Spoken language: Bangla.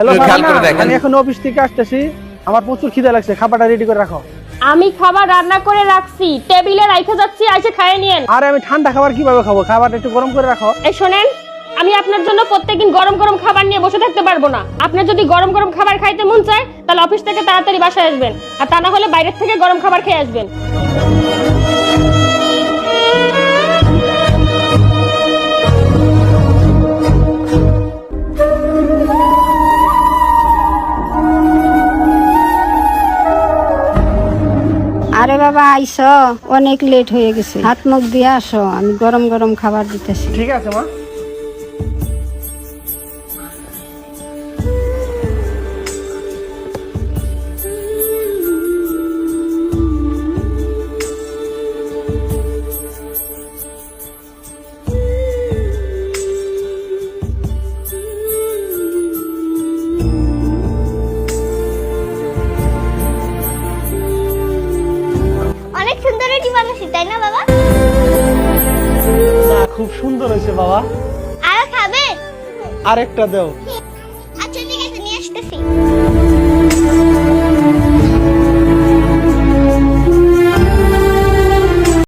হ্যালো খেয়াল করে দেখেন। আমি এখন অফিস থেকে আসতেছি, আমার প্রচুর খিদে লাগছে, খাবারটা রেডি করে রাখো। আমি খাবার রান্না করে রাখছি, টেবিলে রাইখে যাচ্ছি, এসে খেয়ে নিয়েন। আরে আমি ঠান্ডা খাবার কিভাবে খাবো? খাবারটা একটু গরম করে রাখো। এই শোনেন, আমি আপনার জন্য প্রত্যেকদিন গরম গরম খাবার নিয়ে বসে থাকতে পারবো না। আপনার যদি গরম গরম খাবার খাইতে মন চায় তাহলে অফিস থেকে তাড়াতাড়ি বাসায় আসবেন, আর তা না হলে বাইরের থেকে গরম খাবার খেয়ে আসবেন। আরে বাবা আইসো, অনেক লেট হয়ে গেছে, হাত মুখ দিয়ে আসো, আমি গরম গরম খাবার দিতেছি। ঠিক আছে মা। অনেক সুন্দর রুটি বানাচ্ছি তাই না বাবা? না, খুব সুন্দর হয়েছে বাবা। আরো খাবে? আরেকটা দাও।